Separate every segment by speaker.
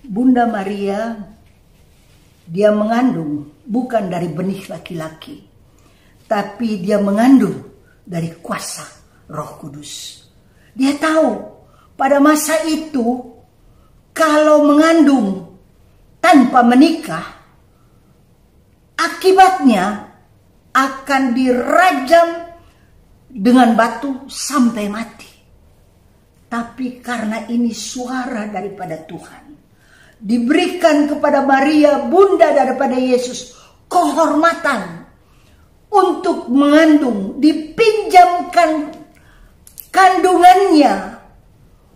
Speaker 1: Bunda Maria, dia mengandung bukan dari benih laki-laki, tapi dia mengandung dari kuasa Roh Kudus. Dia tahu pada masa itu kalau mengandung tanpa menikah, akibatnya akan dirajam dengan batu sampai mati. Tapi karena ini suara daripada Tuhan, diberikan kepada Maria, bunda daripada Yesus, kehormatan untuk mengandung, dipinjamkan kandungannya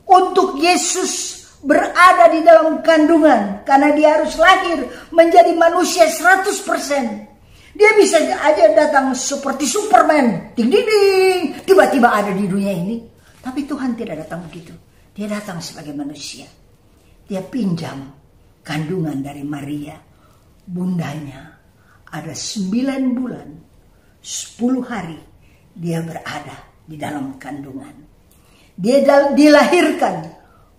Speaker 1: untuk Yesus berada di dalam kandungan, karena dia harus lahir menjadi manusia 100%. Dia bisa aja datang seperti Superman, ding ding ding, tiba-tiba ada di dunia ini. Tapi Tuhan tidak datang begitu. Dia datang sebagai manusia. Dia pinjam kandungan dari Maria, bundanya. Ada 9 bulan, 10 hari dia berada di dalam kandungan. Dia dilahirkan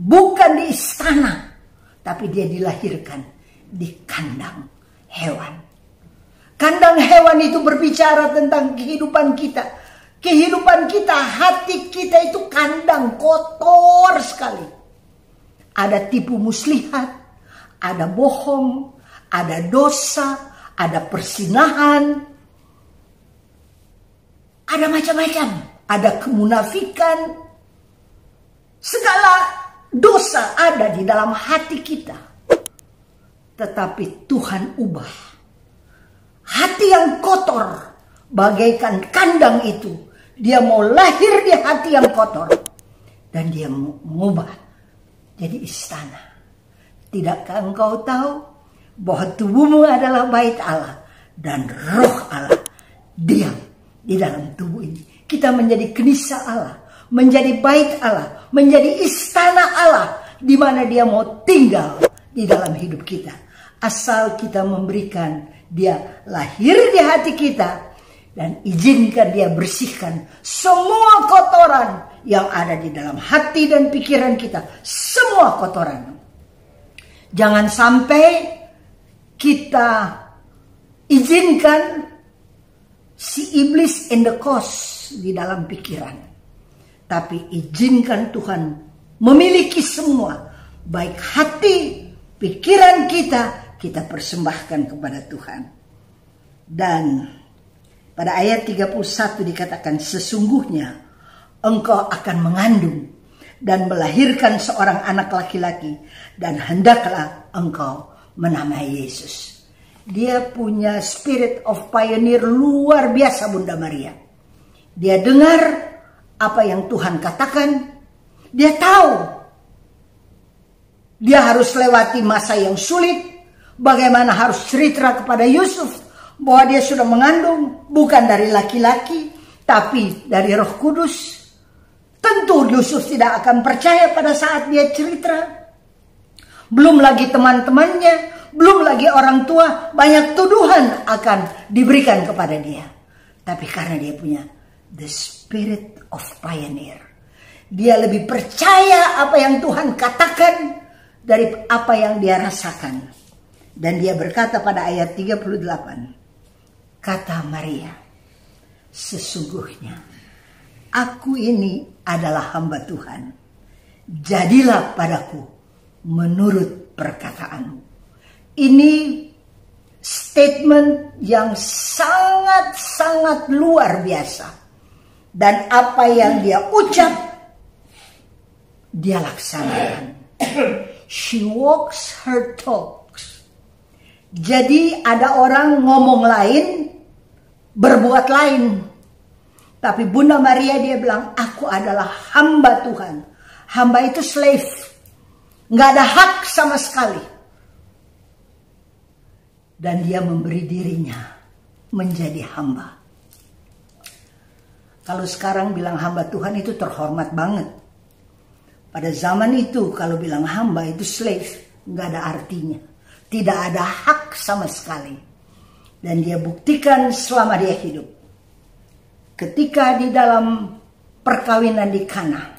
Speaker 1: bukan di istana, tapi dia dilahirkan di kandang hewan. Kandang hewan itu berbicara tentang kehidupan kita. Kehidupan kita, hati kita itu kandang kotor sekali. Ada tipu muslihat, ada bohong, ada dosa, ada persinahan, ada macam-macam, ada kemunafikan. Segala dosa ada di dalam hati kita. Tetapi Tuhan ubah hati yang kotor bagaikan kandang itu. Dia mau lahir di hati yang kotor dan dia mau mengubah jadi istana. Tidakkah engkau tahu bahwa tubuhmu adalah bait Allah dan roh Allah diam di dalam tubuh ini. Kita menjadi kenisa Allah, menjadi bait Allah, menjadi istana Allah, di mana dia mau tinggal di dalam hidup kita. Asal kita memberikan dia lahir di hati kita dan izinkan dia bersihkan semua kotoran yang ada di dalam hati dan pikiran kita. Semua kotoran. Jangan sampai kita izinkan si iblis in the cause di dalam pikiran. Tapi izinkan Tuhan memiliki semua. Baik hati, pikiran kita persembahkan kepada Tuhan. Dan pada ayat 31 dikatakan, sesungguhnya engkau akan mengandung dan melahirkan seorang anak laki-laki, dan hendaklah engkau menamai Yesus. Dia punya spirit of pioneer luar biasa, Bunda Maria. Dia dengar apa yang Tuhan katakan. Dia tahu dia harus lewati masa yang sulit. Bagaimana harus cerita kepada Yusuf bahwa dia sudah mengandung bukan dari laki-laki tapi dari Roh Kudus. Tentu Yusuf tidak akan percaya pada saat dia cerita. Belum lagi teman-temannya, belum lagi orang tua, banyak tuduhan akan diberikan kepada dia. Tapi karena dia punya the spirit of pioneer, dia lebih percaya apa yang Tuhan katakan dari apa yang dia rasakan. Dan dia berkata pada ayat 38, kata Maria, sesungguhnya aku ini adalah hamba Tuhan. Jadilah padaku menurut perkataanmu. Ini statement yang sangat-sangat luar biasa. Dan apa yang dia ucap, dia laksanakan. She walks her talks. Jadi ada orang ngomong lain, berbuat lain. Tapi Bunda Maria dia bilang, aku adalah hamba Tuhan. Hamba itu slave. Nggak ada hak sama sekali. Dan dia memberi dirinya menjadi hamba. Kalau sekarang bilang hamba Tuhan itu terhormat banget. Pada zaman itu kalau bilang hamba itu slave, nggak ada artinya. Tidak ada hak sama sekali. Dan dia buktikan selama dia hidup. Ketika di dalam perkawinan di Kana.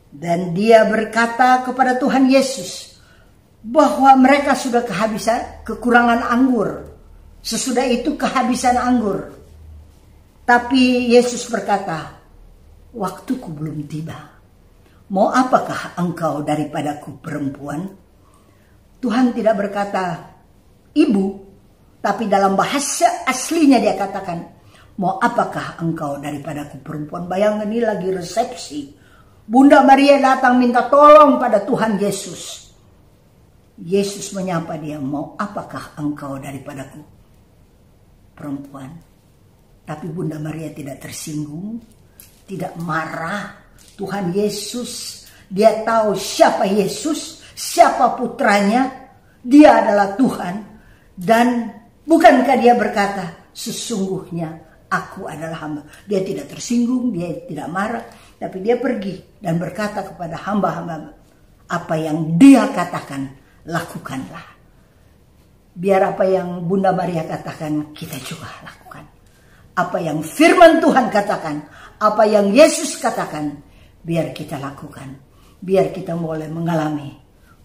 Speaker 1: Dan dia berkata kepada Tuhan Yesus, bahwa mereka sudah kekurangan anggur. Sesudah itu kehabisan anggur. Tapi Yesus berkata, waktuku belum tiba. Mau apakah engkau daripadaku, perempuan? Tuhan tidak berkata ibu, tapi dalam bahasa aslinya dia katakan, mau apakah engkau daripadaku, perempuan? Bayangkan, ini lagi resepsi. Bunda Maria datang minta tolong pada Tuhan Yesus. Yesus menyapa dia, mau apakah engkau daripadaku, perempuan? Tapi Bunda Maria tidak tersinggung, tidak marah. Tuhan Yesus, dia tahu siapa Yesus, siapa putranya. Dia adalah Tuhan. Dan bukankah dia berkata, sesungguhnya aku adalah hamba. Dia tidak tersinggung, dia tidak marah. Tapi dia pergi dan berkata kepada hamba-hamba, apa yang dia katakan, lakukanlah. Biar apa yang Bunda Maria katakan, kita juga lakukan. Apa yang firman Tuhan katakan, apa yang Yesus katakan, biar kita lakukan. Biar kita mulai mengalami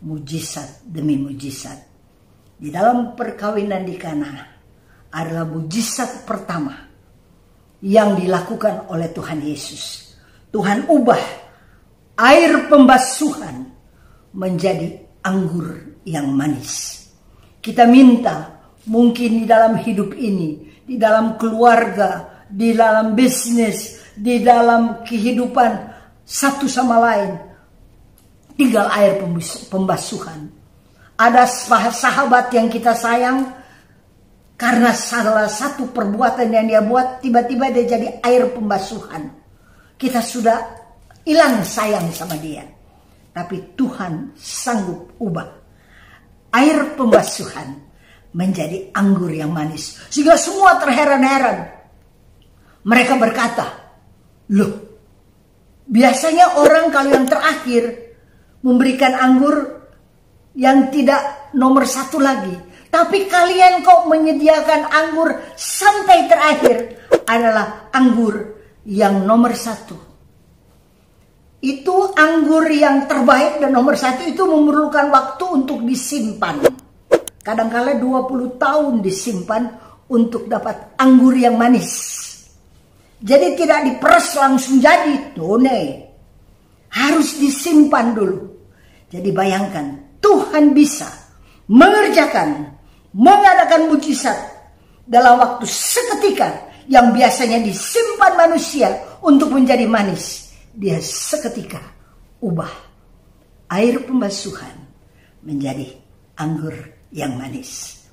Speaker 1: mujizat demi mujizat. Di dalam perkawinan di Kana adalah mujizat pertama yang dilakukan oleh Tuhan Yesus. Tuhan ubah air pembasuhan menjadi anggur yang manis. Kita minta mungkin di dalam hidup ini, di dalam keluarga, di dalam bisnis, di dalam kehidupan satu sama lain, tinggal air pembasuhan. Ada sahabat yang kita sayang, karena salah satu perbuatan yang dia buat, tiba-tiba dia jadi air pembasuhan. Kita sudah hilang sayang sama dia, tapi Tuhan sanggup ubah air pembasuhan menjadi anggur yang manis. Sehingga semua terheran-heran. Mereka berkata, loh, biasanya orang kalau yang terakhir memberikan anggur yang tidak nomor satu lagi. Tapi kalian kok menyediakan anggur sampai terakhir adalah anggur yang nomor satu. Itu anggur yang terbaik dan nomor satu itu memerlukan waktu untuk disimpan. Kadang-kala 20 tahun disimpan untuk dapat anggur yang manis. Jadi tidak diperes langsung jadi. Done. Harus disimpan dulu. Jadi bayangkan, Tuhan bisa mengadakan mujizat dalam waktu seketika yang biasanya disimpan manusia untuk menjadi manis. Dia seketika ubah air pembasuhan menjadi anggur yang manis.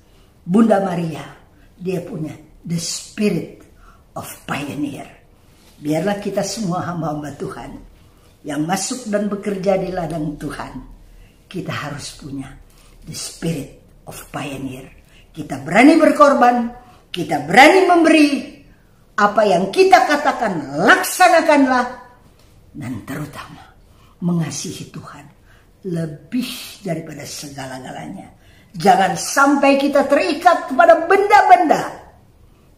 Speaker 1: Bunda Maria, dia punya the spirit of pioneer. Biarlah kita semua hamba-hamba Tuhan yang masuk dan bekerja di ladang Tuhan, kita harus punya the spirit of pioneer. Kita berani berkorban, kita berani memberi. Apa yang kita katakan, laksanakanlah. Dan terutama mengasihi Tuhan lebih daripada segala-galanya. Jangan sampai kita terikat kepada benda-benda,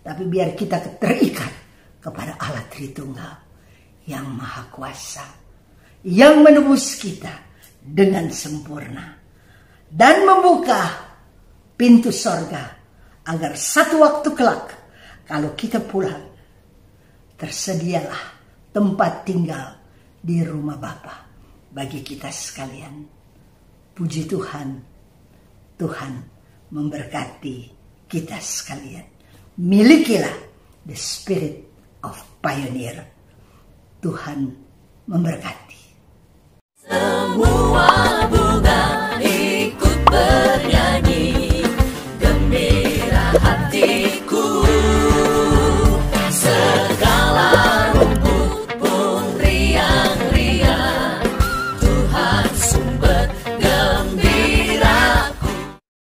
Speaker 1: tapi biar kita terikat kepada Allah Tritunggal yang Maha Kuasa, yang menebus kita dengan sempurna dan membuka pintu sorga agar satu waktu kelak kalau kita pulang, tersedialah tempat tinggal di rumah Bapa bagi kita sekalian. Puji Tuhan, Tuhan memberkati kita sekalian. Milikilah the spirit of pioneer. Tuhan memberkati. Semua